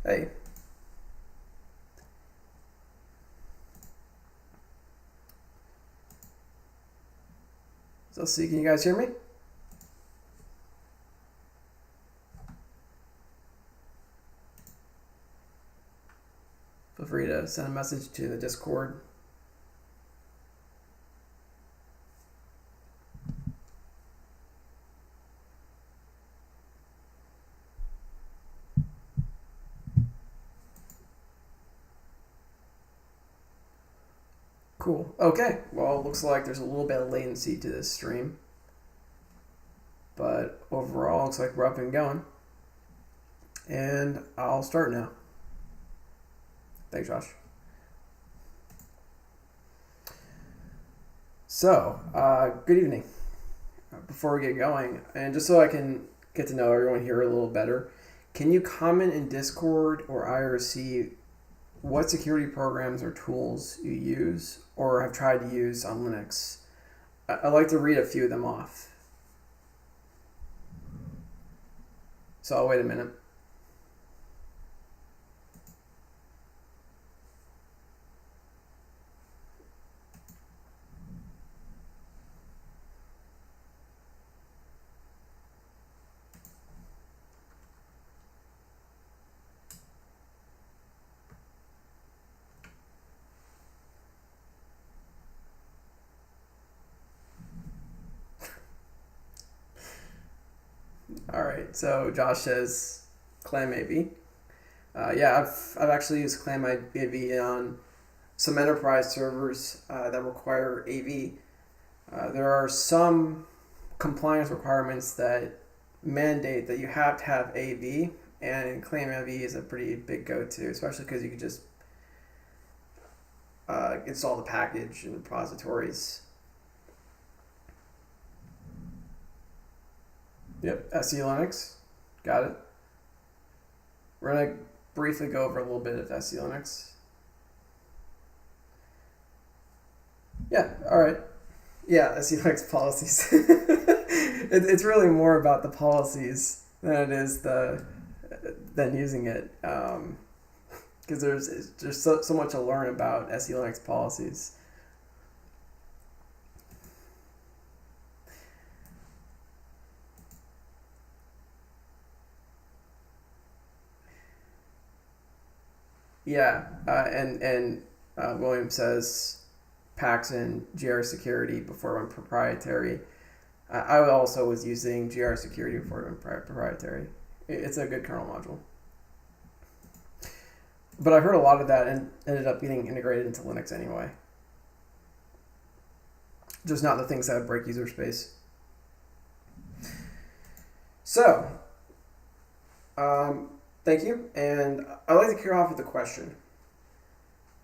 Hey. So let's see, can you guys hear me? Feel free to send a message to the Discord. Cool. Okay. Well, it looks like there's a little bit of latency to this stream. But overall, looks like we're up and going. And I'll start now. Thanks, Josh. So, good evening. Before we get going, and just so I can get to know everyone here a little better, can you comment in Discord or IRC what security programs or tools you use or have tried to use on Linux? I'd like to read a few of them off. So I'll wait a minute. All right, so Josh says Clam AV. Yeah, I've actually used Clam AV on some enterprise servers that require AV. There are some compliance requirements that mandate that you have to have AV, and Clam AV is a pretty big go-to, especially because you can just install the package in repositories. Yep, SE Linux. Got it. We're going to briefly go over a little bit of SE Linux. Yeah, all right. Yeah, SE Linux policies. It's really more about the policies than it is than using it. Because there's so much to learn about SE Linux policies. Yeah, and William says packs in GR security before it went proprietary. I also was using GR security before it went proprietary. It's a good kernel module. But I heard a lot of that and ended up getting integrated into Linux anyway. Just not the things that would break user space. So, thank you. And I'd like to kick off with a question.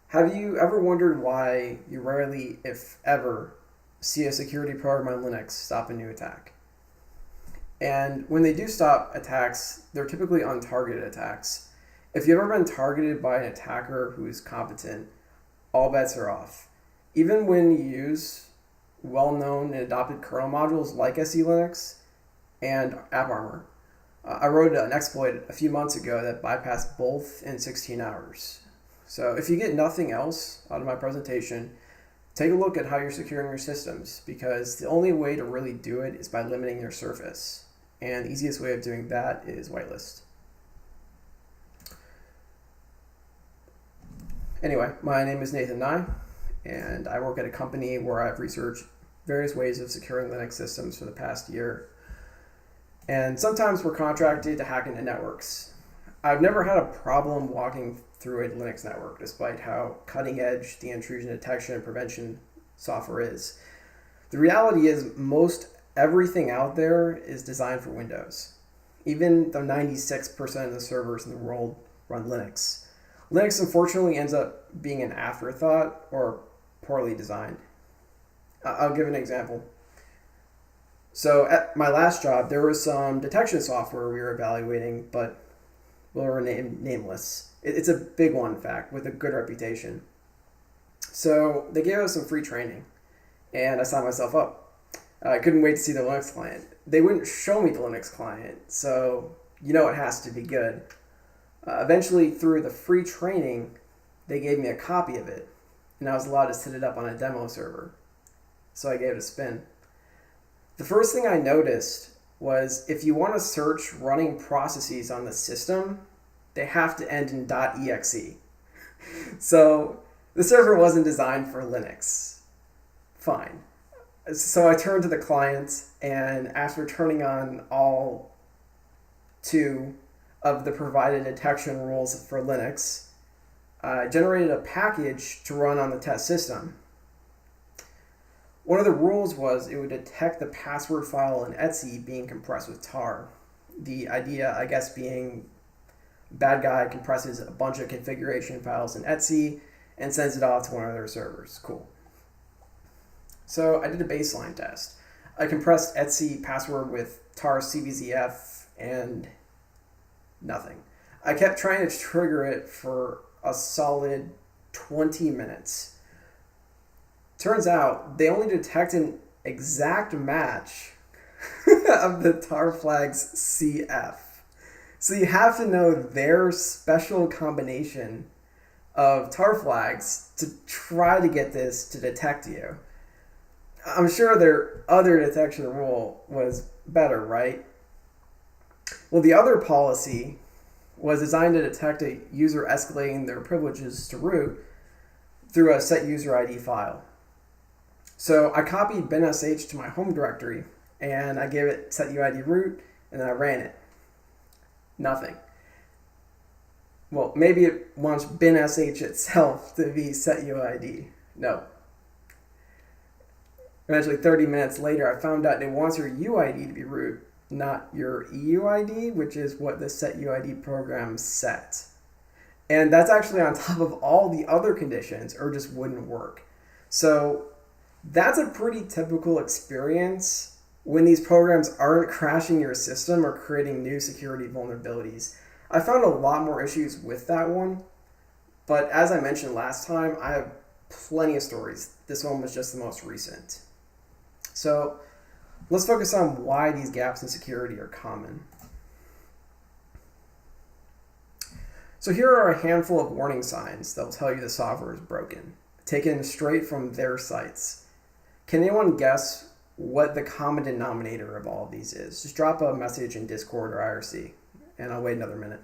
Have you ever wondered why you rarely, if ever, see a security program on Linux stop a new attack? And when they do stop attacks, they're typically untargeted attacks. If you've ever been targeted by an attacker who is competent, all bets are off. Even when you use well-known and adopted kernel modules like SE Linux and AppArmor. I wrote an exploit a few months ago that bypassed both in 16 hours. So if you get nothing else out of my presentation, take a look at how you're securing your systems, because the only way to really do it is by limiting your surface. And the easiest way of doing that is Whitelist. Anyway, my name is Nathan Nye, and I work at a company where I've researched various ways of securing Linux systems for the past year. And sometimes we're contracted to hack into networks. I've never had a problem walking through a Linux network, despite how cutting edge the intrusion detection and prevention software is. The reality is most everything out there is designed for Windows. Even though 96% of the servers in the world run Linux. Linux unfortunately ends up being an afterthought or poorly designed. I'll give an example. So at my last job, there was some detection software we were evaluating, but we'll remain nameless. It's a big one, in fact, with a good reputation. So they gave us some free training, and I signed myself up. I couldn't wait to see the Linux client. They wouldn't show me the Linux client, so you know it has to be good. Eventually, through the free training, they gave me a copy of it, and I was allowed to set it up on a demo server. So I gave it a spin. The first thing I noticed was if you want to search running processes on the system, they have to end in .exe. So the server wasn't designed for Linux. Fine. So I turned to the client, and after turning on all 2 of the provided detection rules for Linux, I generated a package to run on the test system. One of the rules was it would detect the password file in Etsy being compressed with tar. The idea, I guess, being bad guy compresses a bunch of configuration files in Etsy and sends it off to one of their servers. Cool. So I did a baseline test. I compressed Etsy password with tar CVZF and nothing. I kept trying to trigger it for a solid 20 minutes. Turns out they only detect an exact match of the tar flags CF. So you have to know their special combination of tar flags to try to get this to detect you. I'm sure their other detection rule was better, right? Well, the other policy was designed to detect a user escalating their privileges to root through a set user ID file. So I copied binsh to my home directory, and I gave it set UID root, and then I ran it. Nothing. Well, maybe it wants binsh itself to be set UID. No. Eventually, 30 minutes later, I found out it wants your UID to be root, not your EUID, which is what the set UID program set. And that's actually on top of all the other conditions, or just wouldn't work. So that's a pretty typical experience when these programs aren't crashing your system or creating new security vulnerabilities. I found a lot more issues with that one, but as I mentioned last time, I have plenty of stories. This one was just the most recent. So let's focus on why these gaps in security are common. So here are a handful of warning signs that will tell you the software is broken, taken straight from their sites. Can anyone guess what the common denominator of all of these is? Just drop a message in Discord or IRC, and I'll wait another minute.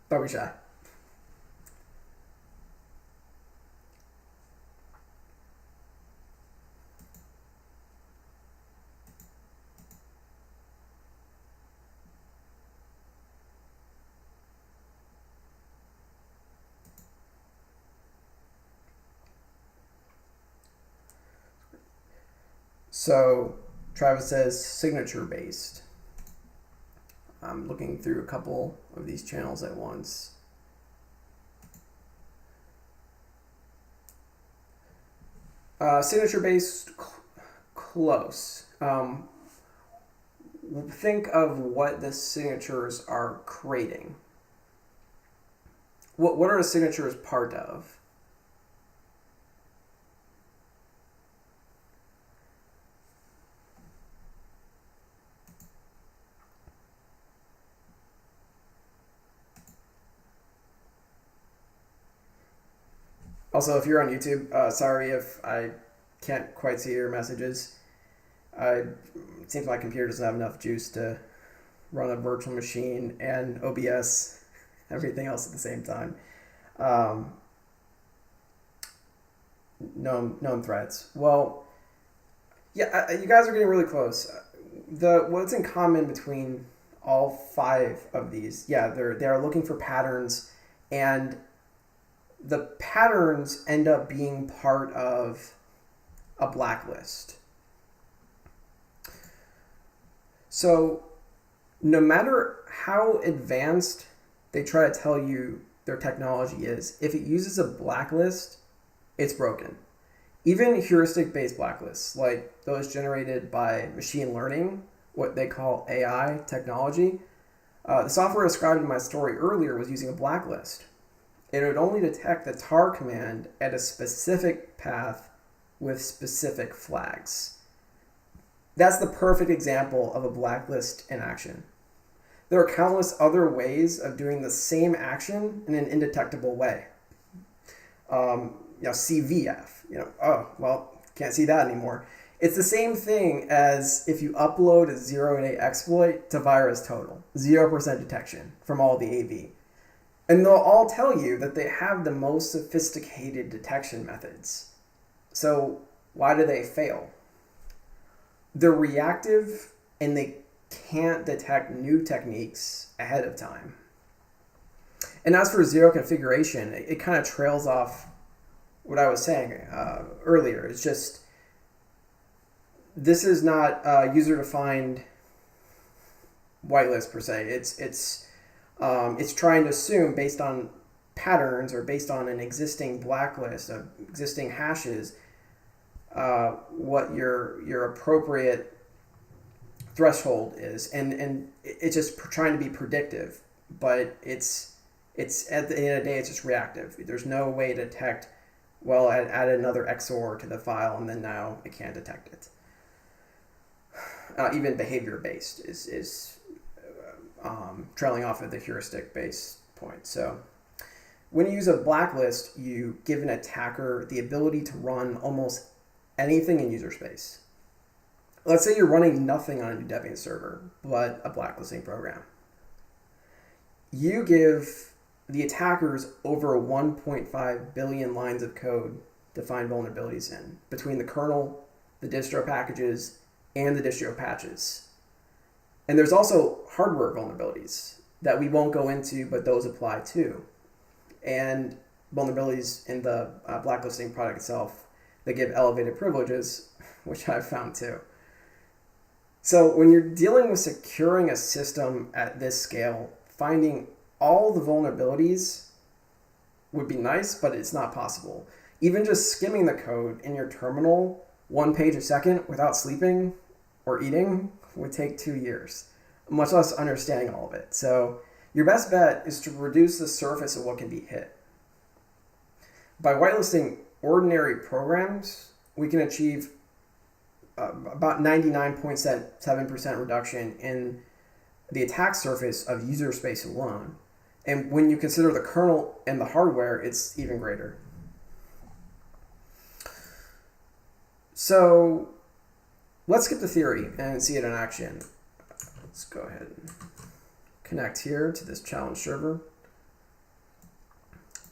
Don't be shy. So Travis says signature based. I'm looking through a couple of these channels at once. Signature based, close. Think of what the signatures are creating. What are the signatures part of? Also, if you're on YouTube, sorry if I can't quite see your messages. It seems my computer doesn't have enough juice to run a virtual machine and OBS, everything else at the same time. Known threats. Well, yeah, you guys are getting really close. What's in common between all 5 of these? Yeah, they are looking for patterns, and the patterns end up being part of a blacklist. So no matter how advanced they try to tell you their technology is, if it uses a blacklist, it's broken. Even heuristic-based blacklists, like those generated by machine learning, what they call AI technology, The software described in my story earlier was using a blacklist. It would only detect the tar command at a specific path with specific flags. That's the perfect example of a blacklist in action. There are countless other ways of doing the same action in an indetectable way. CVF, oh, well, can't see that anymore. It's the same thing as if you upload a zero-day exploit to VirusTotal, 0% detection from all the AV. And they'll all tell you that they have the most sophisticated detection methods. So why do they fail? They're reactive and they can't detect new techniques ahead of time. And as for zero configuration, it kind of trails off what I was saying earlier. It's just, this is not user-defined whitelist per se. It's trying to assume based on patterns or based on an existing blacklist of existing hashes what your appropriate threshold is, and it's just trying to be predictive, but it's at the end of the day it's just reactive. There's no way to detect, well, add another XOR to the file and then now it can't detect it. Even behavior based is trailing off of the heuristic based point. So when you use a blacklist, you give an attacker the ability to run almost anything in user space. Let's say you're running nothing on a new Debian server, but a blacklisting program. You give the attackers over 1.5 billion lines of code to find vulnerabilities in, between the kernel, the distro packages, and the distro patches. And there's also hardware vulnerabilities that we won't go into, but those apply too. And vulnerabilities in the blacklisting product itself that give elevated privileges, which I've found too. So when you're dealing with securing a system at this scale, finding all the vulnerabilities would be nice, but it's not possible. Even just skimming the code in your terminal 1 page a second without sleeping or eating would take 2 years, much less understanding all of it. So your best bet is to reduce the surface of what can be hit. By whitelisting ordinary programs, we can achieve about 99.7% reduction in the attack surface of user space alone. And when you consider the kernel and the hardware, it's even greater. So let's skip the theory and see it in action. Let's go ahead and connect here to this challenge server.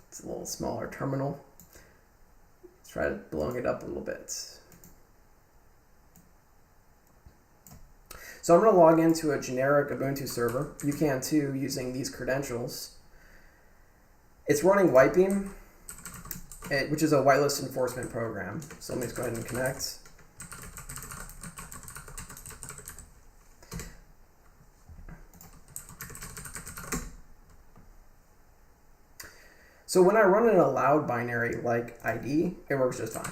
It's a little smaller terminal. Let's try to blow it up a little bit. So I'm going to log into a generic Ubuntu server. You can too using these credentials. It's running WhiteBeam, which is a whitelist enforcement program. So let me just go ahead and connect. So when I run an allowed binary like ID, it works just fine.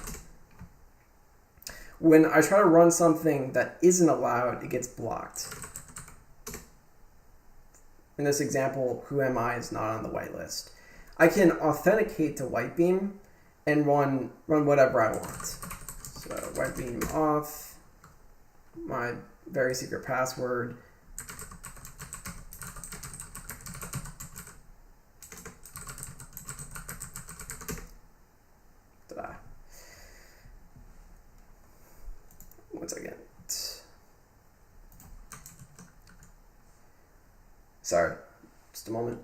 When I try to run something that isn't allowed, it gets blocked. In this example, whoami is not on the whitelist. I can authenticate to WhiteBeam and run whatever I want. So WhiteBeam auth, my very secret password. Ta-da. One second. Sorry, just a moment.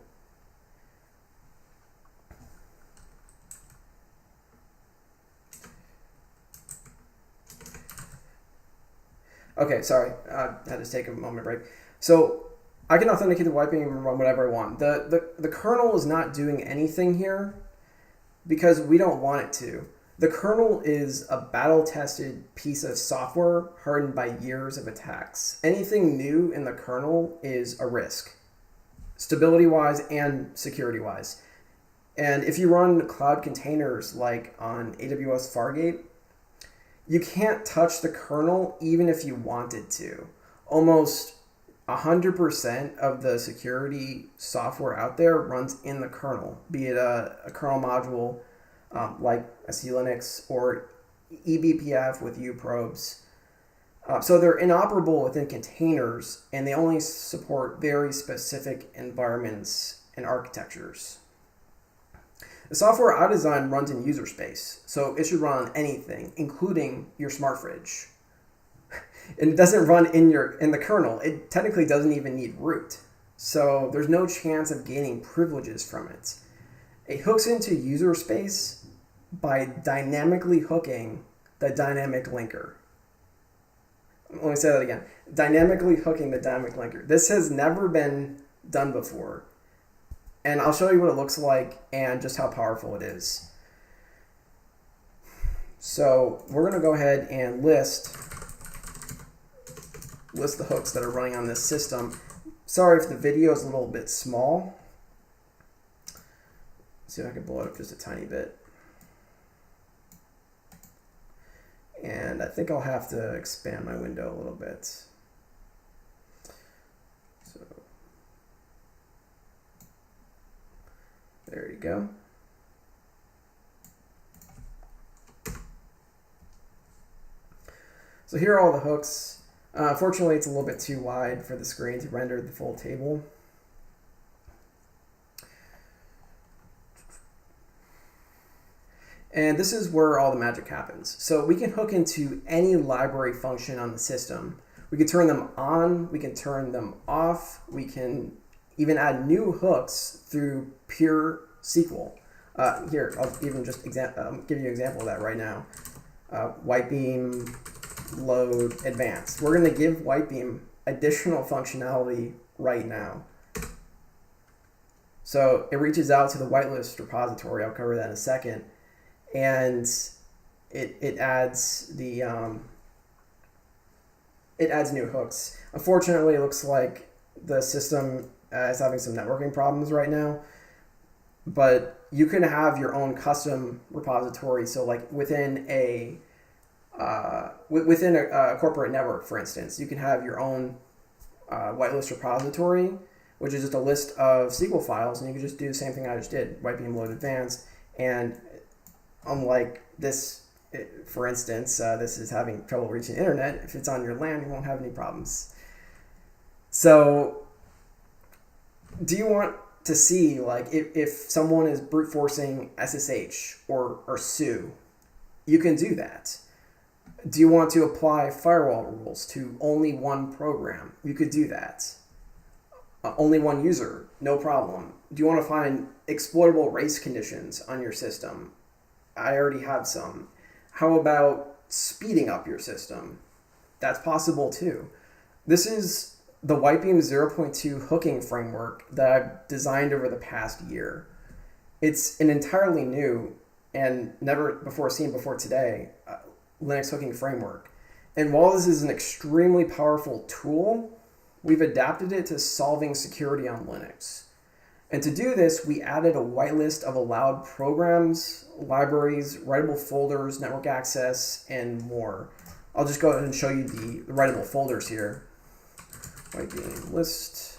Okay, sorry, I had to take a moment break. So I can authenticate the WhiteBeam and run whatever I want. The kernel is not doing anything here because we don't want it to. The kernel is a battle-tested piece of software hardened by years of attacks. Anything new in the kernel is a risk, stability-wise and security-wise. And if you run cloud containers like on AWS Fargate, you can't touch the kernel even if you wanted to. Almost 100% of the security software out there runs in the kernel, be it a kernel module like SE Linux or eBPF with uprobes. So they're inoperable within containers, and they only support very specific environments and architectures. The software I designed runs in user space, so it should run on anything, including your smart fridge. And it doesn't run in the kernel. It technically doesn't even need root. So there's no chance of gaining privileges from it. It hooks into user space by dynamically hooking the dynamic linker. Let me say that again. Dynamically hooking the dynamic linker. This has never been done before. And I'll show you what it looks like and just how powerful it is. So we're going to go ahead and list the hooks that are running on this system. Sorry if the video is a little bit small. Let's see if I can blow it up just a tiny bit. And I think I'll have to expand my window a little bit. So there you go. So here are all the hooks. Fortunately, it's a little bit too wide for the screen to render the full table. And this is where all the magic happens. So we can hook into any library function on the system. We can turn them on, we can turn them off, we can even add new hooks through pure SQL. Here, I'll even just give you an example of that right now. WhiteBeam load advanced. We're going to give WhiteBeam additional functionality right now. So it reaches out to the whitelist repository. I'll cover that in a second. And it adds the it adds new hooks. Unfortunately, it looks like the system is having some networking problems right now. But you can have your own custom repository. So like within a corporate network, for instance, you can have your own whitelist repository, which is just a list of SQL files, and you can just do the same thing I just did, WhiteBeam load advanced. And unlike this, for instance, this is having trouble reaching the internet. If it's on your LAN, you won't have any problems. So do you want to see, like, if someone is brute forcing SSH or SU, you can do that. Do you want to apply firewall rules to only one program? You could do that. Only one user, no problem. Do you want to find exploitable race conditions on your system? I already have some. How about speeding up your system? That's possible too. This is the WhiteBeam 0.2 hooking framework that I've designed over the past year. It's an entirely new and never before seen before today Linux hooking framework. And while this is an extremely powerful tool, we've adapted it to solving security on Linux. And to do this, we added a whitelist of allowed programs, libraries, writable folders, network access, and more. I'll just go ahead and show you the writable folders here. WhiteBeam list,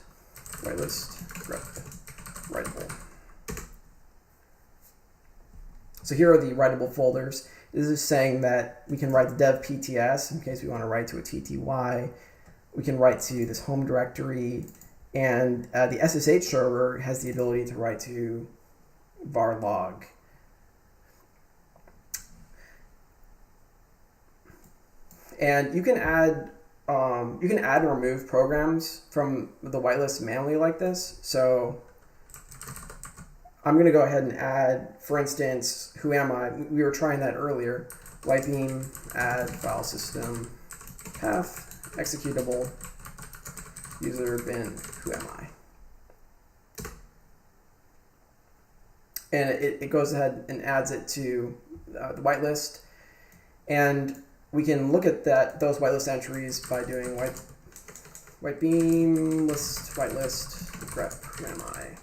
whitelist, rep, writable. So here are the writable folders. This is saying that we can write the dev PTS in case we want to write to a TTY. We can write to this home directory. And the SSH server has the ability to write to var log. And you can add and remove programs from the whitelist manually like this. So I'm going to go ahead and add, for instance, who am I? We were trying that earlier. WhiteBeam add file system path executable user bin who am I? And it goes ahead and adds it to the whitelist. And we can look at those whitelist entries by doing WhiteBeam list whitelist grep who am I?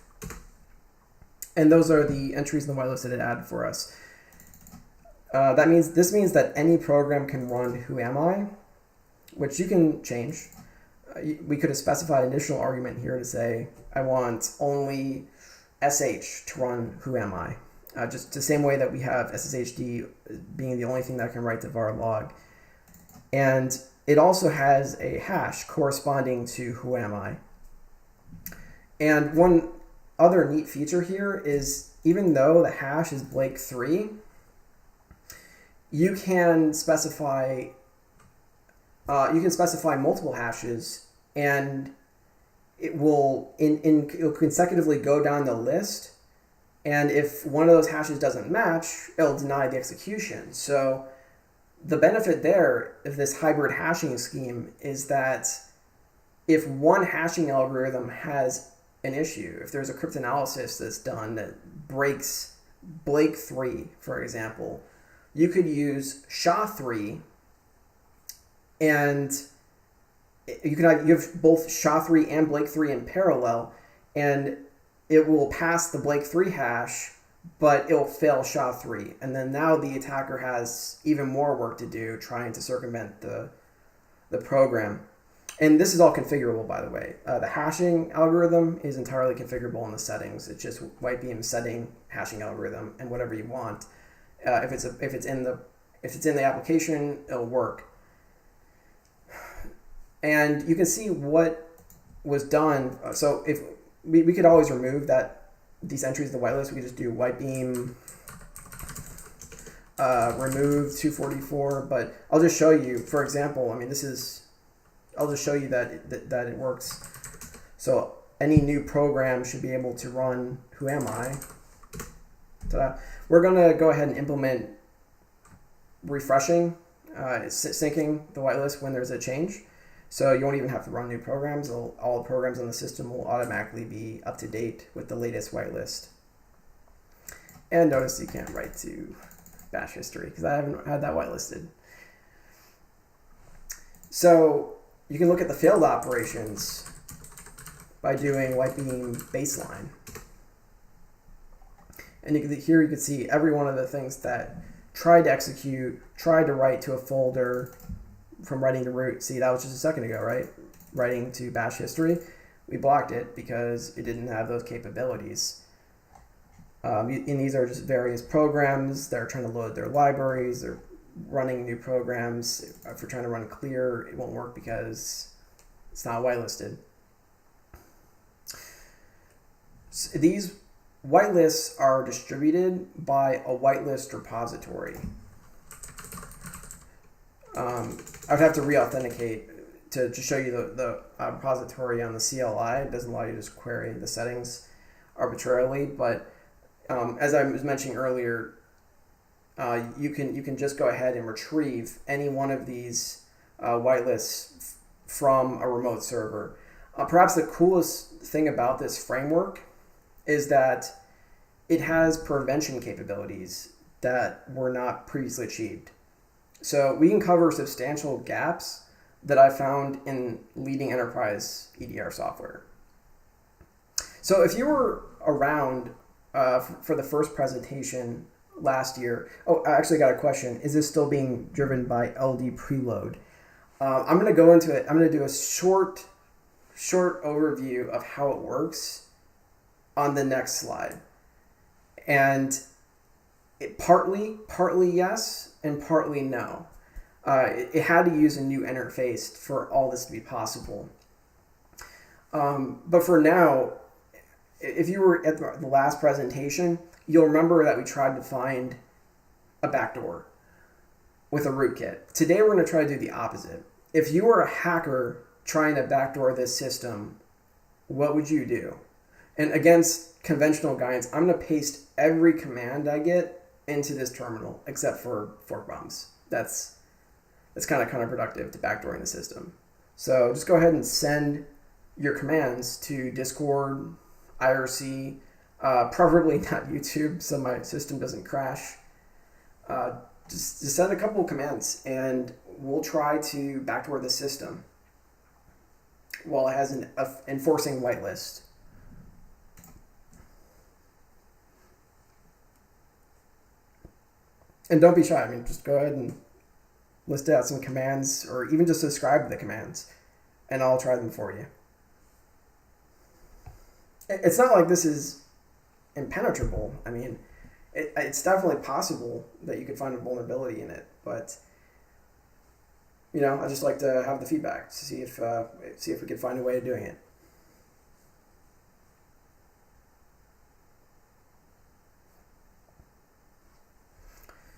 And those are the entries in the whitelist that it added for us. This means that any program can run who am I, which you can change. we could have specified an additional argument here to say, I want only sh to run who am I. Just the same way that we have sshd being the only thing that can write to var log. And it also has a hash corresponding to who am I. And one other neat feature here is, even though the hash is Blake3, you can specify multiple hashes, and it will it'll consecutively go down the list. And if one of those hashes doesn't match, it'll deny the execution. So the benefit there of this hybrid hashing scheme is that if one hashing algorithm has an issue, if there's a cryptanalysis that's done that breaks Blake3, for example, you could use SHA-3, and you have both SHA-3 and Blake3 in parallel, and it will pass the Blake3 hash, but it'll fail SHA-3. And then now the attacker has even more work to do trying to circumvent the program. And this is all configurable, by the way. The hashing algorithm is entirely configurable in the settings. It's just WhiteBeam setting hashing algorithm and whatever you want. If it's in the application, it'll work. And you can see what was done. So if we could always remove these entries of the whitelist, we could just do WhiteBeam remove 244. But I'll just show you, for example, I mean, I'll just show you that it works. So any new program should be able to run who am I. Ta-da. We're going to go ahead and implement refreshing, syncing the whitelist when there's a change. So you won't even have to run new programs. All the programs on the system will automatically be up to date with the latest whitelist. And notice you can't write to bash history because I haven't had that whitelisted. So you can look at the failed operations by doing WhiteBeam baseline. And here you can see every one of the things that tried to execute, tried to write to a folder from writing to root. See, that was just a second ago, right? Writing to bash history. We blocked it because it didn't have those capabilities. And these are just various programs that are trying to load their libraries. They're running new programs. If we're trying to run clear, it won't work because it's not whitelisted. So these whitelists are distributed by a whitelist repository. I would have to re-authenticate to show you the repository on the CLI. It doesn't allow you to just query the settings arbitrarily, but as I was mentioning earlier, you can just go ahead and retrieve any one of these whitelists from a remote server. Perhaps the coolest thing about this framework is that it has prevention capabilities that were not previously achieved. So we can cover substantial gaps that I found in leading enterprise EDR software. So if you were around for the first presentation last year, oh, I actually got a question. Is this still being driven by LD Preload? I'm going to go into it. I'm going to do a short overview of how it works on the next slide. And it partly yes and partly no. It had to use a new interface for all this to be possible. But for now, if you were at the last presentation, you'll remember that we tried to find a backdoor with a rootkit. Today we're going to try to do the opposite. If you were a hacker trying to backdoor this system, what would you do? And against conventional guidance, I'm going to paste every command I get into this terminal except for fork bombs. That's kind of counterproductive to backdooring the system. So just go ahead and send your commands to Discord, IRC, preferably not YouTube so my system doesn't crash. Just send a couple of commands and we'll try to backdoor the system while it has an enforcing whitelist. And don't be shy. I mean, just go ahead and list out some commands or even just describe the commands. and I'll try them for you. It's not like this is impenetrable. I mean, it's definitely possible that you could find a vulnerability in it, but you know, I just like to have the feedback to see if we could find a way of doing it.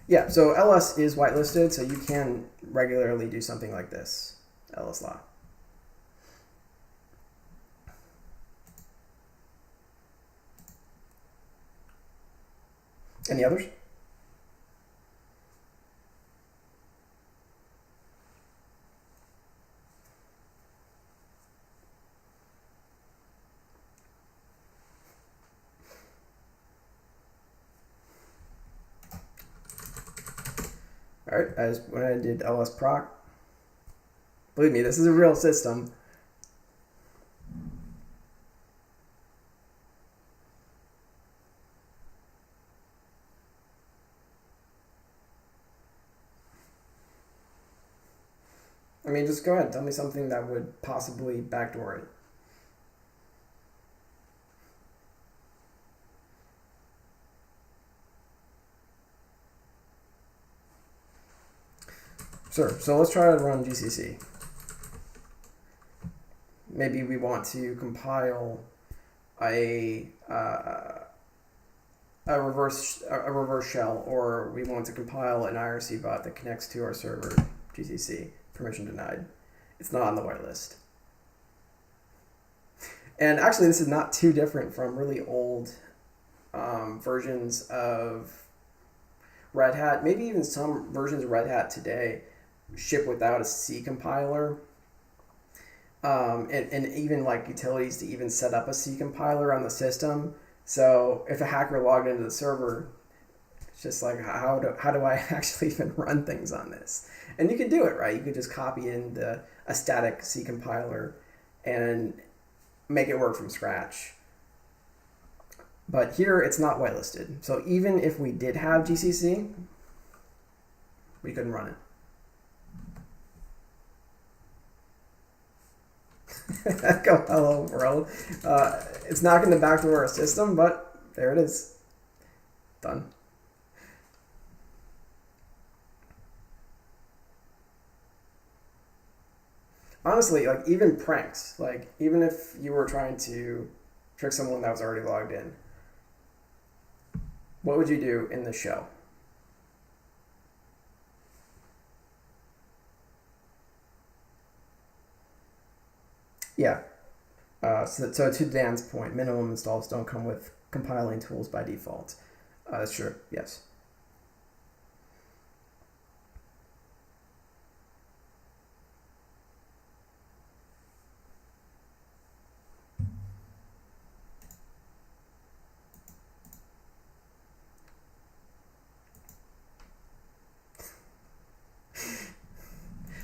Yeah, so ls is whitelisted, so you can regularly do something like this, ls_law. Any others? All right, when I did ls proc, believe me, this is a real system. I mean, just go ahead, tell me something that would possibly backdoor it. Sure, so let's try to run GCC. Maybe we want to compile a reverse shell, or we want to compile an IRC bot that connects to our server, GCC. Permission denied. It's not on the whitelist. And actually, this is not too different from really old versions of Red Hat. Maybe even some versions of Red Hat today ship without a C compiler. And even like utilities to even set up a C compiler on the system. So if a hacker logged into the server, it's just like, how do I actually even run things on this? And you could do it, right? You could just copy in a static C compiler and make it work from scratch. But here it's not whitelisted. So even if we did have GCC, we couldn't run it. Go hello world. It's not going to backdoor our system, but there it is. Done. Honestly, like even pranks, like even if you were trying to trick someone that was already logged in, what would you do in the shell? Yeah. So to Dan's point, minimum installs don't come with compiling tools by default. That's true, yes.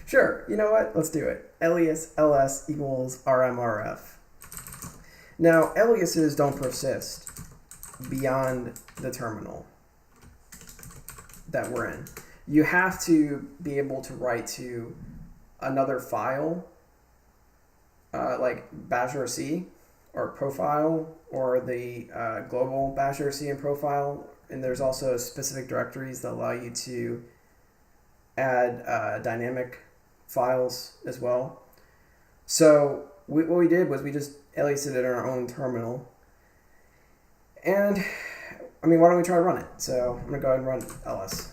Sure, you know what? Let's do it. Alias ls equals rmrf. Now, aliases don't persist beyond the terminal that we're in. You have to be able to write to another file, like bashrc or profile, or the global bashrc and profile. And there's also specific directories that allow you to add dynamic files as well. So what we did was we just aliased it in our own terminal. And I mean, why don't we try to run it? So I'm gonna go ahead and run ls.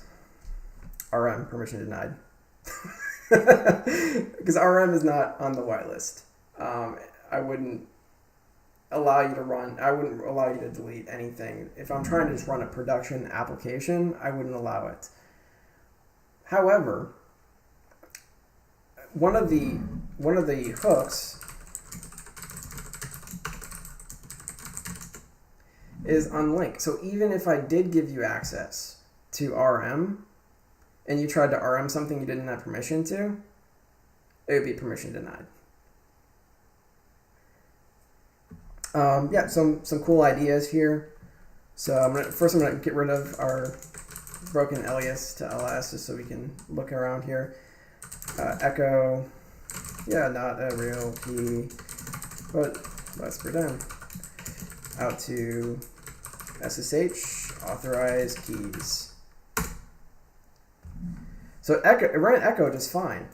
RM, permission denied. Because RM is not on the whitelist. I wouldn't allow you to run, I wouldn't allow you to delete anything. If I'm trying to just run a production application, I wouldn't allow it. However, one of the hooks is unlinked. So even if I did give you access to RM and you tried to RM something you didn't have permission to, it would be permission denied. Yeah, some cool ideas here. So I'm gonna get rid of our broken alias to ls just so we can look around here. Echo, Yeah, not a real key, but let's pretend. Out to SSH, authorize keys. So it ran echo just fine,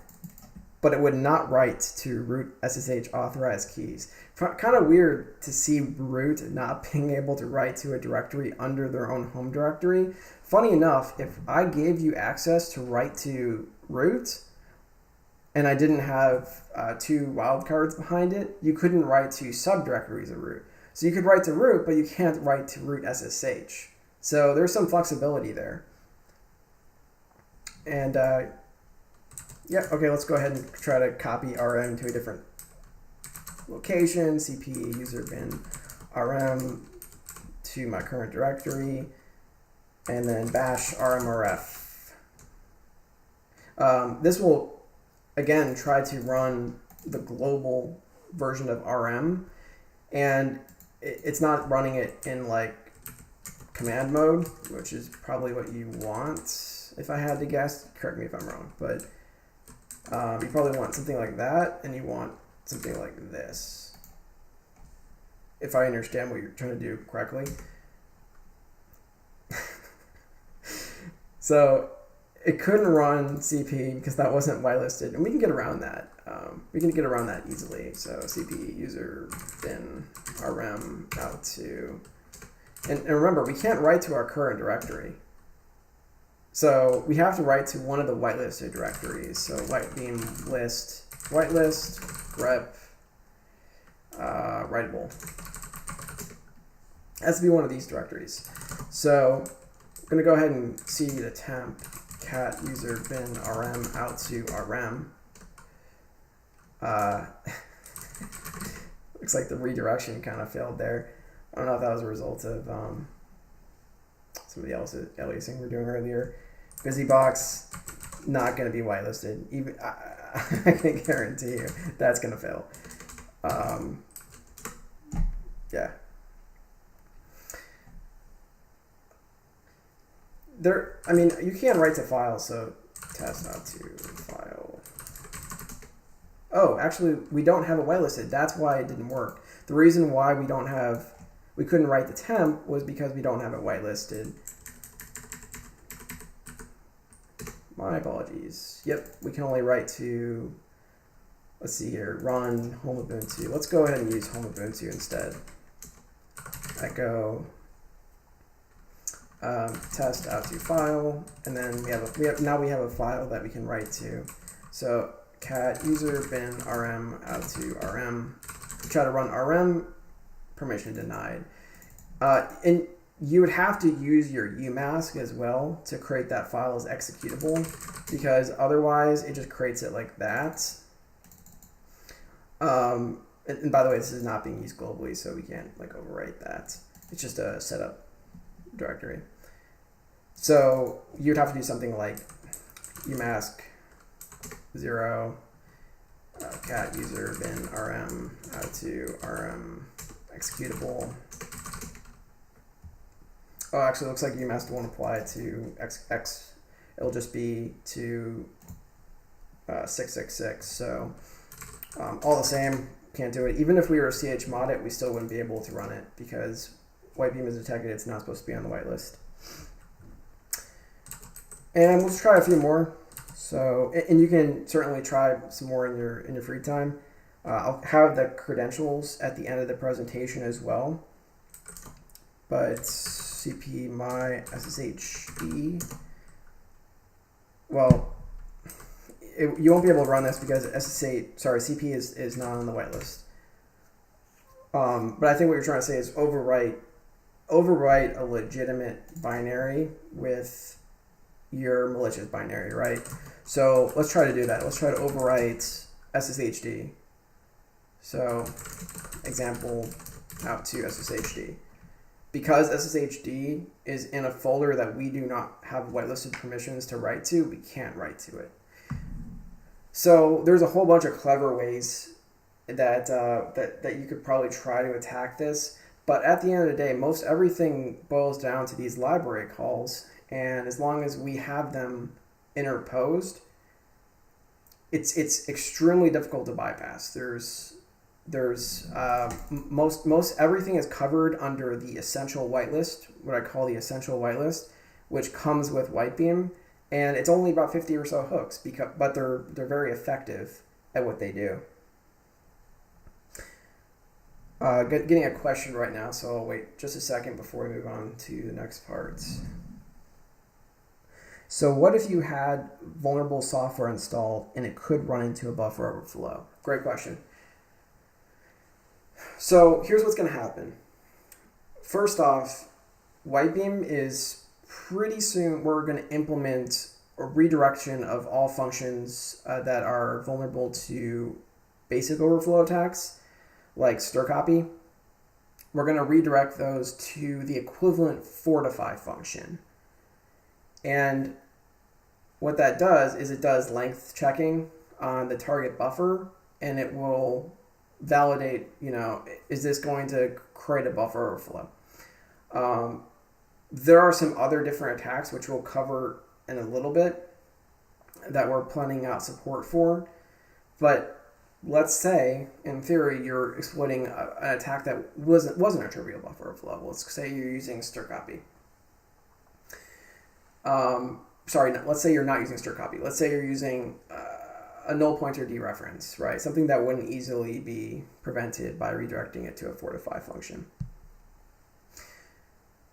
but it would not write to root SSH authorized keys. Kind of weird to see root not being able to write to a directory under their own home directory. Funny enough, if I gave you access to write to root and I didn't have 2 wildcards behind it, you couldn't write to subdirectories of root. So you could write to root, but you can't write to root SSH. So there's some flexibility there. And yeah, okay, let's go ahead and try to copy RM to a different location, cp user bin rm to my current directory, and then bash rmrf. This will, again, try to run the global version of rm, and it's not running it in like command mode, which is probably what you want, if I had to guess. Correct me if I'm wrong, but you probably want something like that, and you want something like this, if I understand what you're trying to do correctly. So it couldn't run CP because that wasn't whitelisted, and we can get around that. We can get around that easily. So CP user bin rm out to, and remember, we can't write to our current directory. So we have to write to one of the whitelisted directories. So WhiteBeam list, whitelist, grep, writable. It has to be one of these directories. So I'm going to go ahead and see the temp cat user bin rm out to rm. Looks like the redirection kind of failed there. I don't know if that was a result of some of the aliasing we were doing earlier. BusyBox, not going to be whitelisted. Even I can guarantee you that's going to fail. Yeah. I mean, you can write to files, so test out to file. Oh, actually, we don't have a whitelisted. That's why it didn't work. The reason why we couldn't write the temp was because we don't have it whitelisted. My apologies. Yep, we can only write to, let's see here, run home Ubuntu. Let's go ahead and use home Ubuntu instead. Echo test out to file, and then now we have a file that we can write to. So cat user bin rm out to rm. Try to run rm, permission denied. And you would have to use your umask as well to create that file as executable, because otherwise it just creates it like that. And by the way, this is not being used globally, so we can't like overwrite that. It's just a setup directory. So you'd have to do something like umask 0 cat user bin rm out to rm executable. Oh, actually, it looks like umask won't apply to x. It'll just be to 666. So all the same, can't do it. Even if we were to chmod it, we still wouldn't be able to run it because WhiteBeam is detected. It's not supposed to be on the whitelist. And we'll just try a few more. So, and you can certainly try some more in your free time. I'll have the credentials at the end of the presentation as well. But cp my sshd, well, you won't be able to run this because cp is not on the whitelist. But I think what you're trying to say is overwrite a legitimate binary with your malicious binary, right? So let's try to do that. Let's try to overwrite sshd. So example out to sshd. Because sshd is in a folder that we do not have whitelisted permissions to write to, we can't write to it. So there's a whole bunch of clever ways that that you could probably try to attack this. But at the end of the day, most everything boils down to these library calls. And as long as we have them interposed, it's extremely difficult to bypass. There's most everything is covered under the essential whitelist, what I call the essential whitelist, which comes with WhiteBeam, and it's only about 50 or so hooks, but they're very effective at what they do. Getting a question right now, so I'll wait just a second before we move on to the next parts. So what if you had vulnerable software installed and it could run into a buffer overflow? Great question. So here's what's going to happen. First off, WhiteBeam is pretty soon, we're going to implement a redirection of all functions that are vulnerable to basic overflow attacks, like stir copy. We're going to redirect those to the equivalent fortify function. And what that does is it does length checking on the target buffer, and it will validate, is this going to create a buffer overflow? There are some other different attacks, which we'll cover in a little bit, that we're planning out support for. But let's say, in theory, you're exploiting an attack that wasn't a trivial buffer overflow. Let's say you're using stir copy. Let's say you're not using stir copy. Let's say you're using a null pointer dereference, right? Something that wouldn't easily be prevented by redirecting it to a fortify function.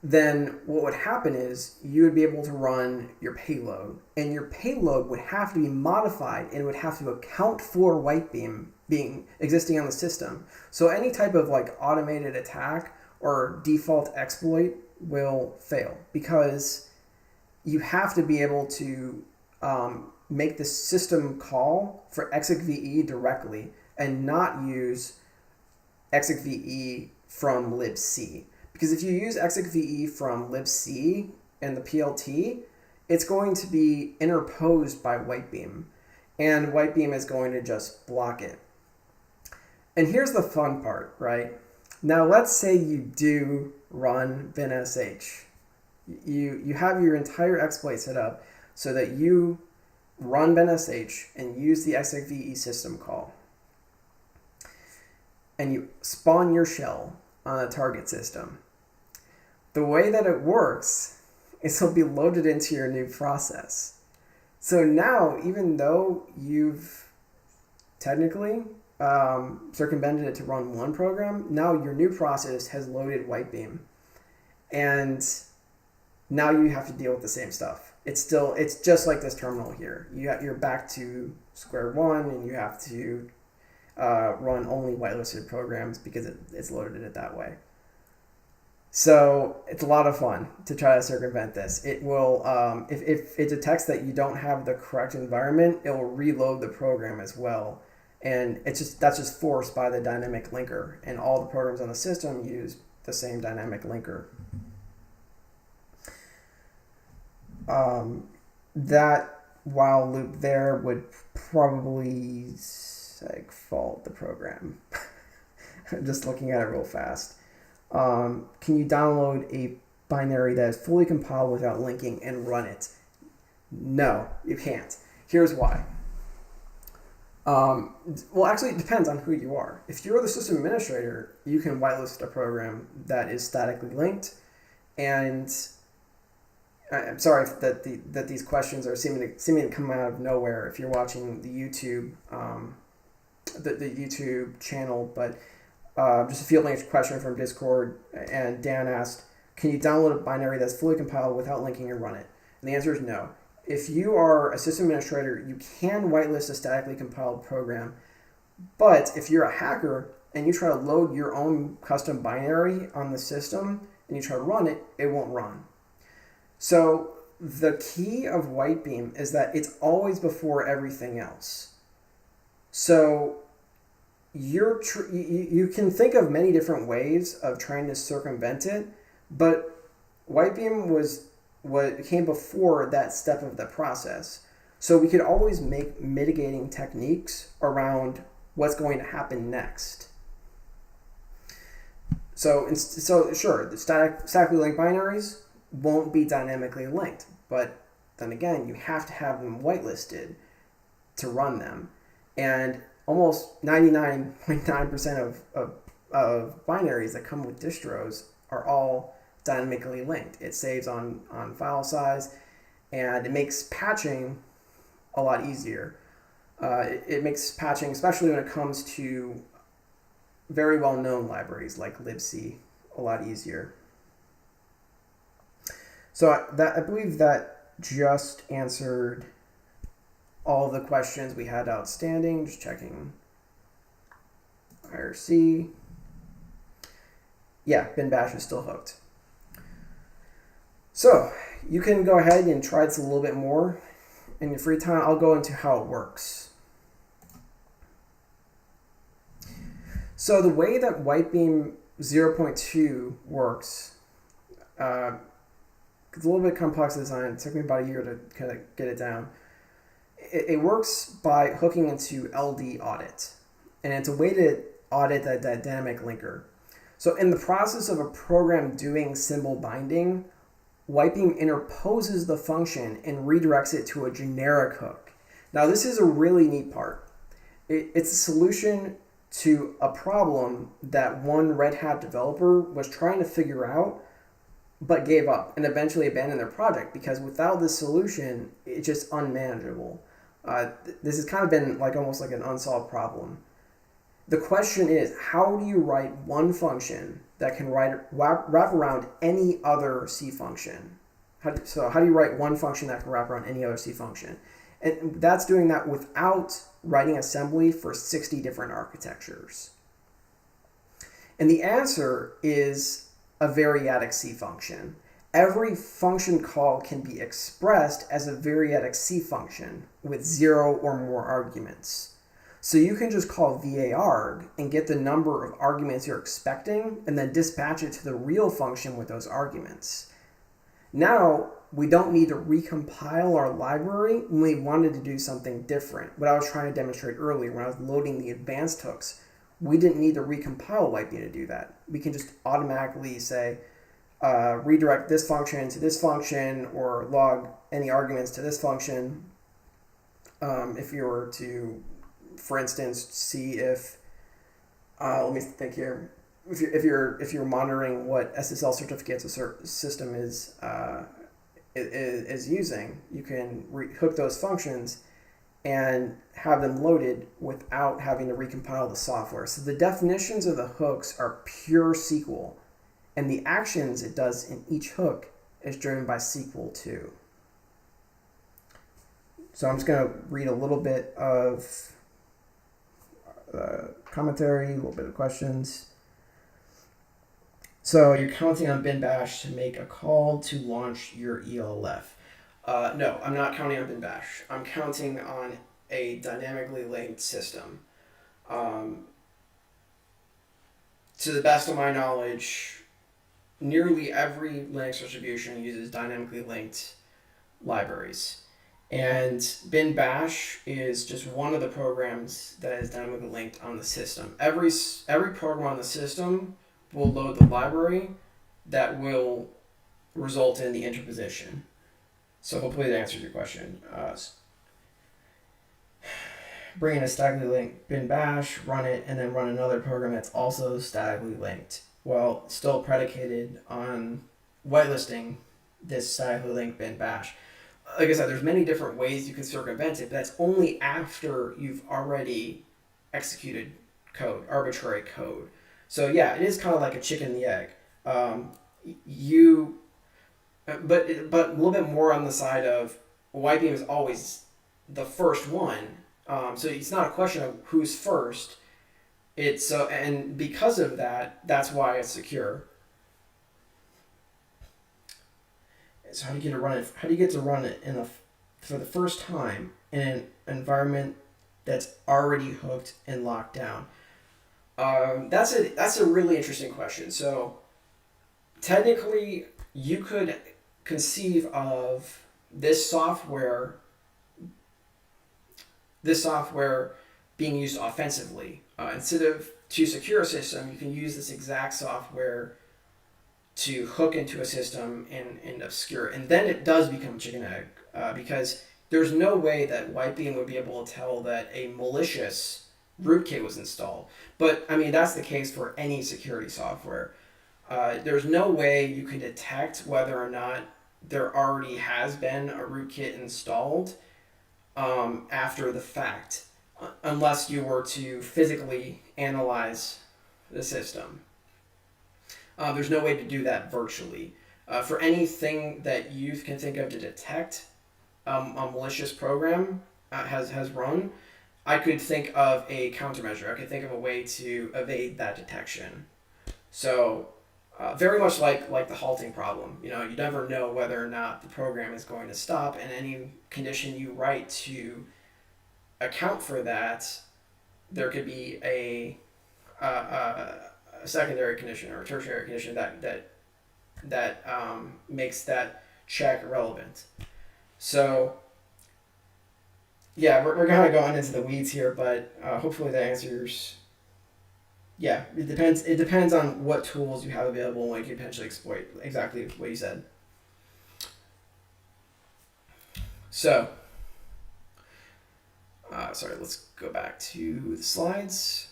Then what would happen is you would be able to run your payload, and your payload would have to be modified and would have to account for WhiteBeam existing on the system. So any type of automated attack or default exploit will fail, because you have to be able to make the system call for execve directly and not use execve from libc. Because if you use execve from libc and the PLT, it's going to be interposed by WhiteBeam, and WhiteBeam is going to just block it. And here's the fun part, right? Now let's say you do run binsh. You have your entire exploit set up so that you run binsh and use the execve system call, and you spawn your shell on a target system. The way that it works is it'll be loaded into your new process. So now, even though you've technically circumvented it to run one program, now your new process has loaded WhiteBeam, and now you have to deal with the same stuff. It's just like this terminal here. You're back to square one, and you have to run only whitelisted programs because it's loaded it that way. So it's a lot of fun to try to circumvent this. It will, if it detects that you don't have the correct environment, it will reload the program as well. And that's just forced by the dynamic linker, and all the programs on the system use the same dynamic linker. That while loop there would probably fault the program. I'm just looking at it real fast. Can you download a binary that is fully compiled without linking and run it? No, you can't. Here's why. Well, actually, it depends on who you are. If you're the system administrator, you can whitelist a program that is statically linked. And I'm sorry that these questions are seeming to come out of nowhere if you're watching the YouTube the YouTube channel, but just a field link question from Discord, and Dan asked, can you download a binary that's fully compiled without linking and run it? And the answer is no. If you are a system administrator, you can whitelist a statically compiled program, but if you're a hacker and you try to load your own custom binary on the system and you try to run it, it won't run. So the key of WhiteBeam is that it's always before everything else. So you can think of many different ways of trying to circumvent it, but WhiteBeam was what came before that step of the process. So we could always make mitigating techniques around what's going to happen next. So sure, the statically linked binaries won't be dynamically linked, but then again, you have to have them whitelisted. to run them. And almost 99.9% of binaries that come with distros are all dynamically linked. It saves on file size, and it makes patching a lot easier. It makes patching, especially when it comes to very well-known libraries like libc, a lot easier. So I believe that just answered all the questions we had outstanding. Just checking IRC. Yeah, bin bash is still hooked. So you can go ahead and try this a little bit more in your free time. I'll go into how it works. So the way that WhiteBeam 0.2 works, it's a little bit complex design. It took me about a year to kind of get it down. It works by hooking into LD audit, and it's a way to audit that dynamic linker. So in the process of a program doing symbol binding, WhiteBeam interposes the function and redirects it to a generic hook. Now this is a really neat part. It's a solution to a problem that one Red Hat developer was trying to figure out, but gave up and eventually abandoned their project because without this solution, it's just unmanageable. This has kind of been like almost like an unsolved problem. The question is, how do you write one function that can wrap around any other C function? How do you write one function that can wrap around any other C function? And that's doing that without writing assembly for 60 different architectures. And the answer is a variadic C function. Every function call can be expressed as a variadic C function with 0 or more arguments. So you can just call varg and get the number of arguments you're expecting and then dispatch it to the real function with those arguments. Now, we don't need to recompile our library when we wanted to do something different. What I was trying to demonstrate earlier when I was loading the advanced hooks, we didn't need to recompile WhiteBeam to do that. We can just automatically say, redirect this function to this function or log any arguments to this function. If you were to, for instance, see if, let me think here. If you're monitoring what SSL certificates a system is using, you can hook those functions and have them loaded without having to recompile the software. So the definitions of the hooks are pure SQL, and the actions it does in each hook is driven by SQL too. So I'm just going to read a little bit of commentary, a little bit of questions. So you're counting on bin bash to make a call to launch your ELF. No, I'm not counting on bin bash. I'm counting on a dynamically linked system. To the best of my knowledge, nearly every Linux distribution uses dynamically linked libraries. And bin bash is just one of the programs that is dynamically linked on the system. Every program on the system will load the library that will result in the interposition. So hopefully that answers your question. Bring in a statically linked bin bash, run it, and then run another program that's also statically linked. Well, still predicated on whitelisting this statically linked bin bash. Like I said, there's many different ways you can circumvent it, but that's only after you've already executed code, arbitrary code. So yeah, it is kind of like a chicken and the egg. But a little bit more on the side of WhiteBeam is always the first one. So it's not a question of who's first. It's and because of that, that's why it's secure. So how do you get to run it? How do you get to run it for the first time in an environment that's already hooked and locked down? That's a really interesting question. So technically, you could conceive of this software being used offensively. Instead of to secure a system, you can use this exact software to hook into a system and obscure. And then it does become chicken egg because there's no way that WhiteBeam would be able to tell that a malicious rootkit was installed. But I mean, that's the case for any security software. There's no way you can detect whether or not there already has been a rootkit installed after the fact, unless you were to physically analyze the system. There's no way to do that virtually. For anything that you can think of to detect a malicious program has run, I could think of a countermeasure. I could think of a way to evade that detection. So very much like the halting problem. You never know whether or not the program is going to stop, and any condition you write to account for that, there could be a secondary condition or a tertiary condition that makes that check relevant. So yeah, we're kind of going into the weeds here, but hopefully that answers. Yeah, it depends. It depends on what tools you have available and what you can potentially exploit. Exactly what you said. So, sorry, let's go back to the slides.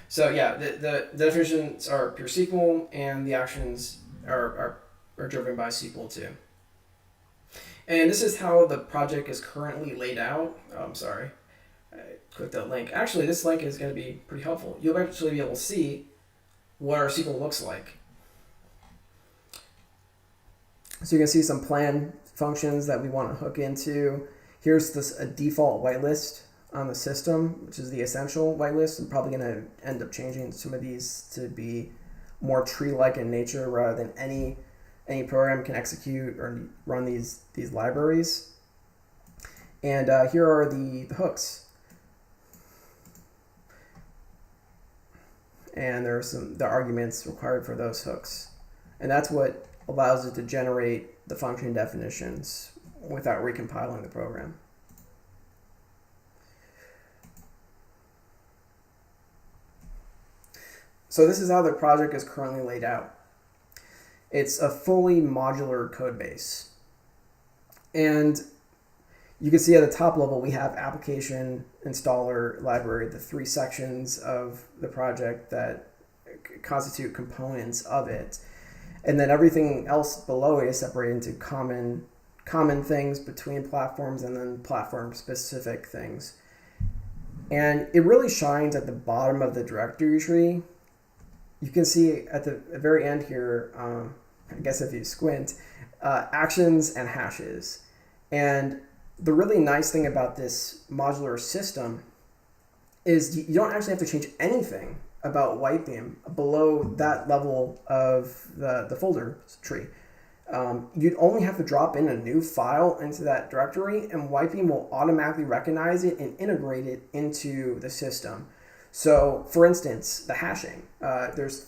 So yeah, the definitions are pure SQL, and the actions are driven by SQL too. And this is how the project is currently laid out. Oh, I'm sorry. I clicked that link. Actually, this link is going to be pretty helpful. You'll actually be able to see what our SQL looks like. So you can see some plan functions that we want to hook into. Here's a default whitelist on the system, which is the essential whitelist. I'm probably going to end up changing some of these to be more tree-like in nature rather than any program can execute or run these libraries. And here are the hooks. And there are the arguments required for those hooks. And that's what allows it to generate the function definitions without recompiling the program. So this is how the project is currently laid out. It's a fully modular code base. And you can see at the top level, we have application, installer, library, the three sections of the project that constitute components of it. And then everything else below it is separated into common things between platforms and then platform-specific things. And it really shines at the bottom of the directory tree. You can see at the very end here, I guess if you squint, actions and hashes. And the really nice thing about this modular system is you don't actually have to change anything about WhiteBeam below that level of the folder tree. You'd only have to drop in a new file into that directory, and WhiteBeam will automatically recognize it and integrate it into the system. So, for instance, the hashing. There's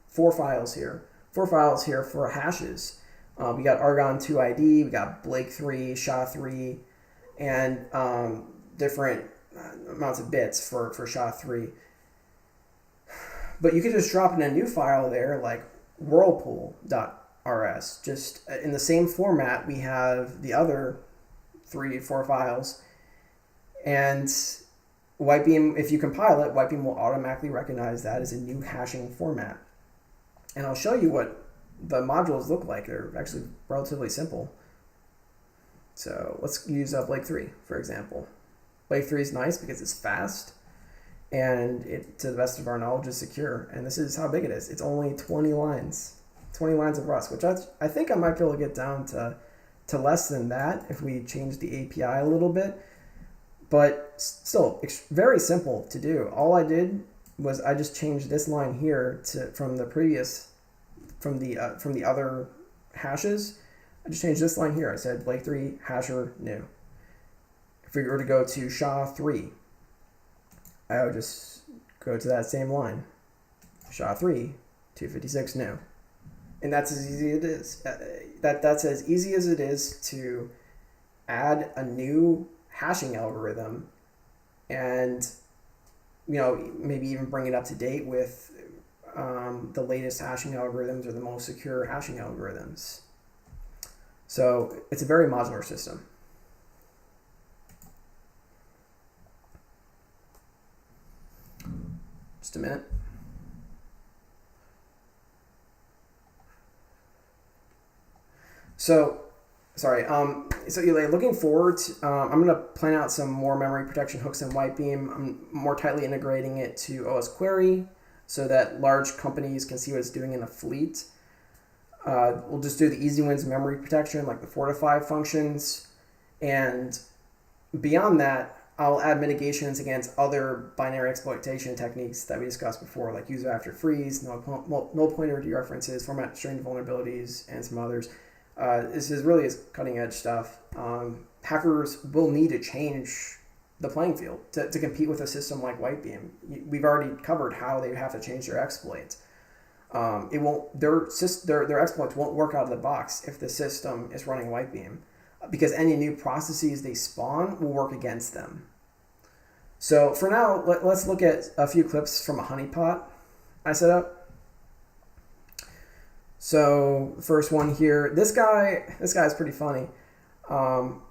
four files here. 4 files here for hashes. We got Argon2 ID, we got Blake3, SHA-3, and different amounts of bits for SHA-3. But you could just drop in a new file there, like whirlpool.rs. Just in the same format, we have the other 3-4 files. And WhiteBeam, if you compile it, WhiteBeam will automatically recognize that as a new hashing format. And I'll show you what the modules look like. They're actually relatively simple. So let's use Blake3, for example. Blake3 is nice because it's fast, and it, to the best of our knowledge, is secure. And this is how big it is. It's only 20 lines of Rust, which I think I might be able to get down to less than that if we change the API a little bit. But still, it's very simple to do. All I did was I just changed this line here from the other hashes. I just changed this line here. I said Blake3 hasher new. If we were to go to SHA-3, I would just go to that same line. SHA-3 256 new. And that's as easy as it is. That's as easy as it is to add a new hashing algorithm and maybe even bring it up to date with the latest hashing algorithms or the most secure hashing algorithms. So it's a very modular system. Just a minute. So, sorry. So looking forward, I'm going to plan out some more memory protection hooks in WhiteBeam. I'm more tightly integrating it to OS Query so that large companies can see what it's doing in a fleet. We'll just do the easy wins memory protection, like the fortify functions. And beyond that, I'll add mitigations against other binary exploitation techniques that we discussed before, like user after freeze, null pointer dereferences, format string vulnerabilities, and some others. This is really cutting edge stuff. Hackers will need to change the playing field to compete with a system like WhiteBeam. We've already covered how they have to change their exploits. It won't. Their exploits won't work out of the box if the system is running WhiteBeam, because any new processes they spawn will work against them. So for now, let's look at a few clips from a honeypot I set up. So the first one here, this guy's pretty funny. I'll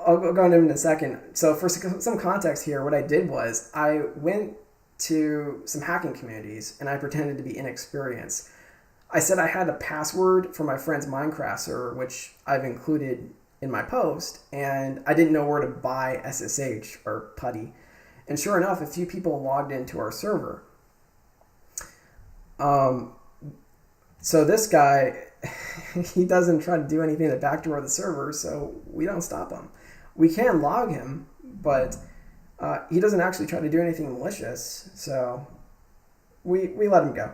go into him in a second. So for some context here, what I did was I went to some hacking communities and I pretended to be inexperienced. I said I had a password for my friend's Minecraft server, which I've included in my post, and I didn't know where to buy SSH or PuTTY. And sure enough, a few people logged into our server. So this guy, he doesn't try to do anything to backdoor the server, so we don't stop him. We can log him, but he doesn't actually try to do anything malicious, so we let him go.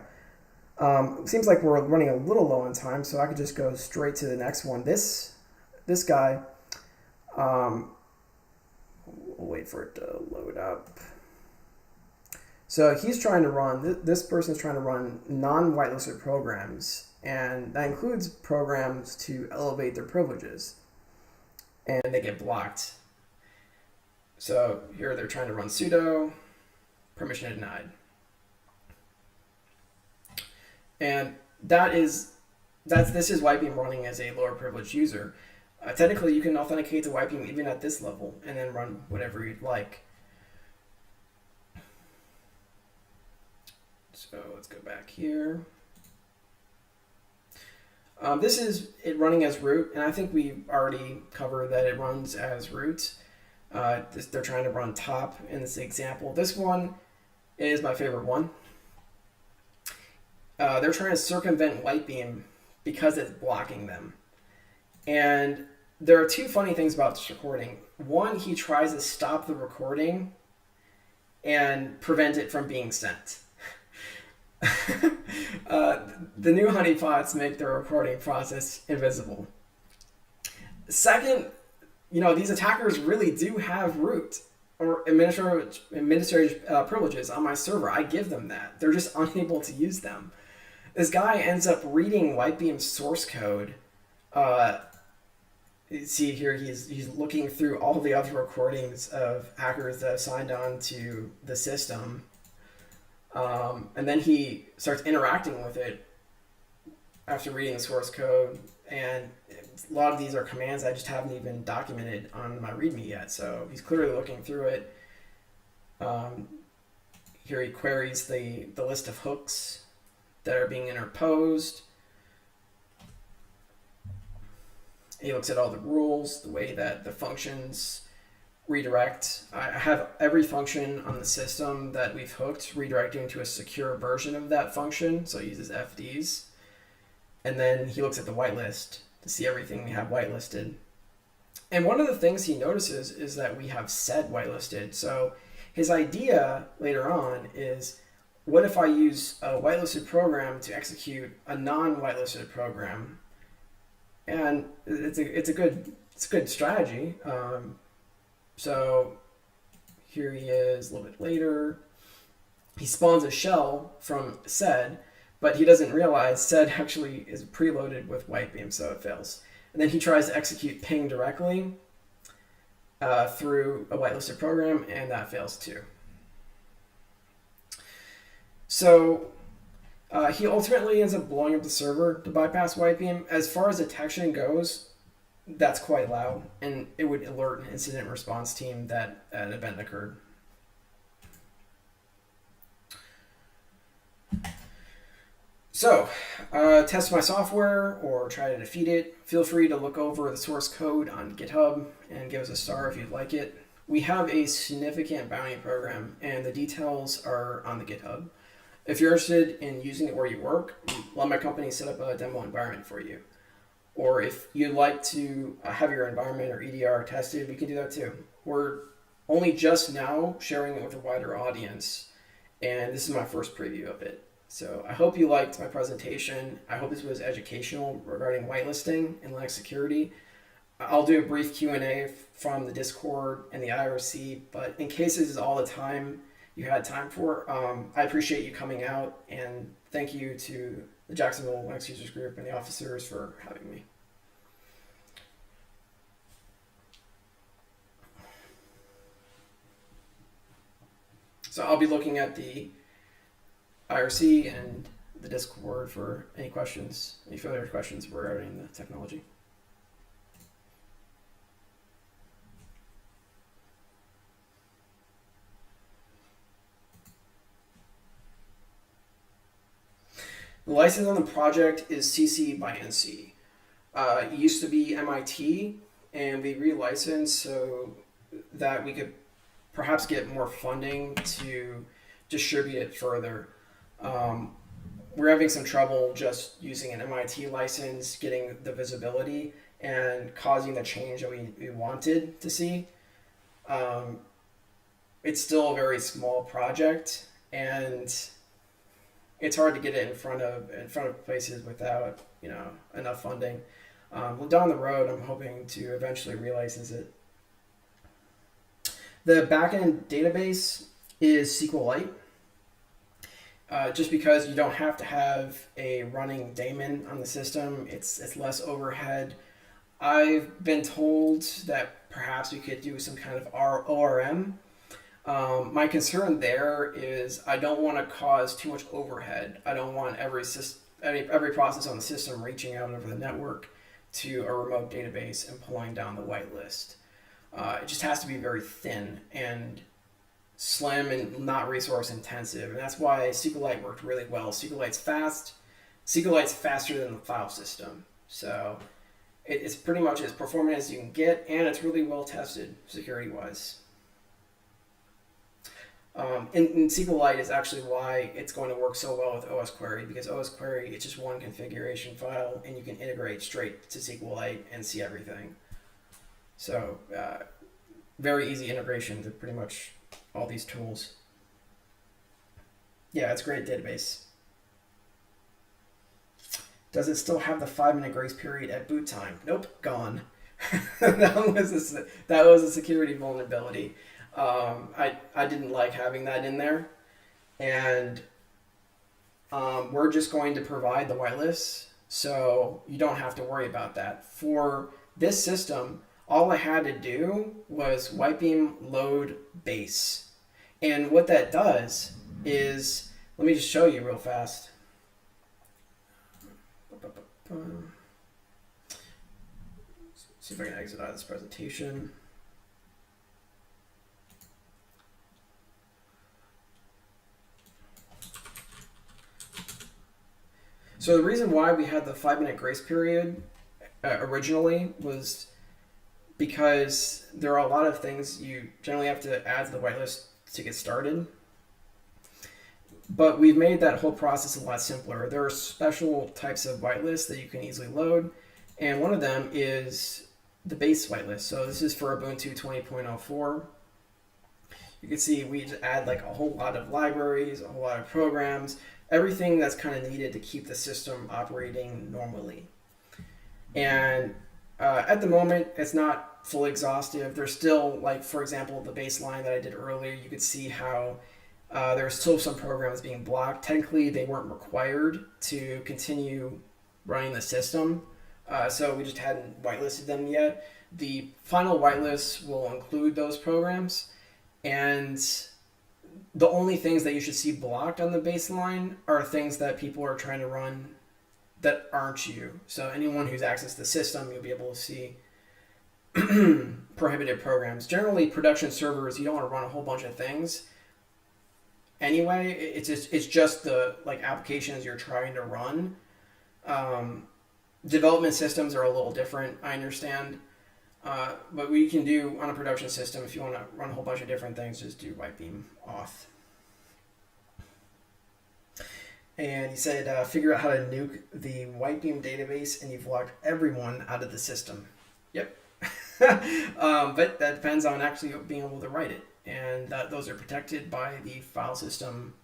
Seems like we're running a little low on time, so I could just go straight to the next one. This guy, we'll wait for it to load up. So he's trying to run, this person's trying to run non-whitelisted programs, and that includes programs to elevate their privileges, and they get blocked. So here they're trying to run sudo, permission denied. And this is WhiteBeam running as a lower privileged user. Technically, you can authenticate to WhiteBeam even at this level and then run whatever you'd like. So let's go back here. This is it running as root, and I think we already covered that it runs as root. They're trying to run top in this example. This one is my favorite one. They're trying to circumvent WhiteBeam because it's blocking them. And there are two funny things about this recording. One, he tries to stop the recording and prevent it from being sent. The new honeypots make the recording process invisible. Second, these attackers really do have root or administrative privileges on my server. I give them that. They're just unable to use them. This guy ends up reading WhiteBeam's source code. See here, he's looking through all the other recordings of hackers that have signed on to the system. And then he starts interacting with it after reading the source code. And a lot of these are commands I just haven't even documented on my README yet. So he's clearly looking through it. Here he queries the list of hooks that are being interposed. He looks at all the rules, the way that the functions redirect. I have every function on the system that we've hooked redirecting to a secure version of that function, so it uses FDs. And then he looks at the whitelist to see everything we have whitelisted. And one of the things he notices is that we have set whitelisted. So his idea later on is, what if I use a whitelisted program to execute a non-whitelisted program? And it's a good strategy. So here he is a little bit later. He spawns a shell from sed, but he doesn't realize sed actually is preloaded with WhiteBeam, so it fails. And then he tries to execute ping directly through a whitelisted program, and that fails too. So He ultimately ends up blowing up the server to bypass WhiteBeam. As far as detection goes, that's quite loud, and it would alert an incident response team that an event occurred. So, test my software or try to defeat it. Feel free to look over the source code on GitHub and give us a star if you'd like it. We have a significant bounty program, and the details are on the GitHub. If you're interested in using it where you work, let my company set up a demo environment for you. Or if you'd like to have your environment or EDR tested, we can do that too. We're only just now sharing it with a wider audience, and this is my first preview of it. So I hope you liked my presentation. I hope this was educational regarding whitelisting and Linux security. I'll do a brief Q&A from the Discord and the IRC, but in case this is all the time you had time for, I appreciate you coming out, and thank you to the Jacksonville Linux Users Group and the officers for having me. So I'll be looking at the IRC and the Discord for any questions, any further questions regarding the technology. The license on the project is CC by NC. It used to be MIT, and we relicensed so that we could perhaps get more funding to distribute it further. We're having some trouble just using an MIT license, getting the visibility, and causing the change that we wanted to see. It's still a very small project, and it's hard to get it in front of places without enough funding. Down the road, I'm hoping to eventually relicense it. The backend database is SQLite. Just because you don't have to have a running daemon on the system, it's less overhead. I've been told that perhaps we could do some kind of ORM. My concern there is I don't want to cause too much overhead. I don't want every process on the system reaching out over the network to a remote database and pulling down the whitelist. It just has to be very thin and slim and not resource intensive, and that's why SQLite worked really well. SQLite's fast. SQLite's faster than the file system, so it's pretty much as performant as you can get, and it's really well tested security-wise. And SQLite is actually why it's going to work so well with OS Query, because OS Query, it's just one configuration file, and you can integrate straight to SQLite and see everything. So very easy integration to pretty much all these tools. Yeah, it's a great database. Does it still have the 5-minute grace period at boot time? Nope, gone. that was a security vulnerability. I didn't like having that in there, and we're just going to provide the whitelist, so you don't have to worry about that. For this system, all I had to do was WhiteBeam load base. And what that does is, let me just show you real fast. See if I can exit out of this presentation. So the reason why we had the 5-minute grace period originally was because there are a lot of things you generally have to add to the whitelist to get started. But we've made that whole process a lot simpler. There are special types of whitelists that you can easily load, and one of them is the base whitelist. So this is for Ubuntu 20.04. You can see we just add like a whole lot of libraries, a whole lot of programs, everything that's kind of needed to keep the system operating normally. And at the moment, it's not fully exhaustive. There's still, like, for example, the baseline that I did earlier, you could see how there's still some programs being blocked. Technically, they weren't required to continue running the system, so we just hadn't whitelisted them yet. The final whitelist will include those programs, and the only things that you should see blocked on the baseline are things that people are trying to run that aren't you. So anyone who's accessed the system, you'll be able to see prohibited programs. Generally, production servers, you don't want to run a whole bunch of things. Anyway, it's just the like applications you're trying to run. Development systems are a little different, I understand. But what you can do on a production system, if you want to run a whole bunch of different things, just do WhiteBeam auth. And he said, figure out how to nuke the WhiteBeam database, and you've locked everyone out of the system. Yep. But that depends on actually being able to write it. And those are protected by the file system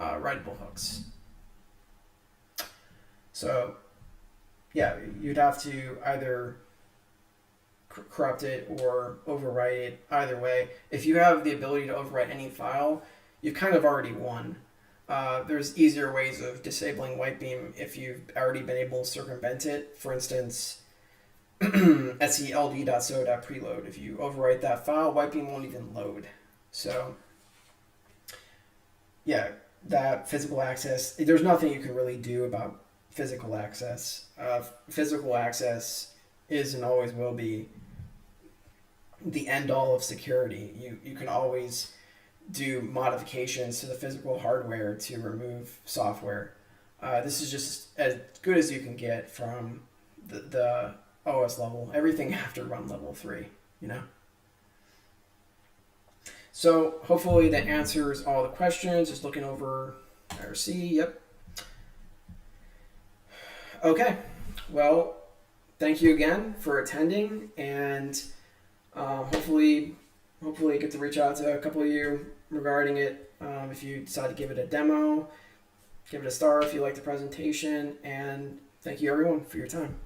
writable hooks. So, yeah, you'd have to either corrupt it or overwrite it. Either way, if you have the ability to overwrite any file, you've kind of already won. There's easier ways of disabling WhiteBeam if you've already been able to circumvent it. For instance, seld.so.preload. If you overwrite that file, WhiteBeam won't even load. So, yeah, that physical access, there's nothing you can really do about physical access. Physical access is and always will be the end-all of security. You can always do modifications to the physical hardware to remove software. This is just as good as you can get from the OS level. Everything after run level 3, you know? So hopefully that answers all the questions. Just looking over IRC, yep. Okay, well, thank you again for attending, and hopefully I get to reach out to a couple of you regarding it. If you decide to give it a demo, give it a star if you like the presentation, and thank you everyone for your time.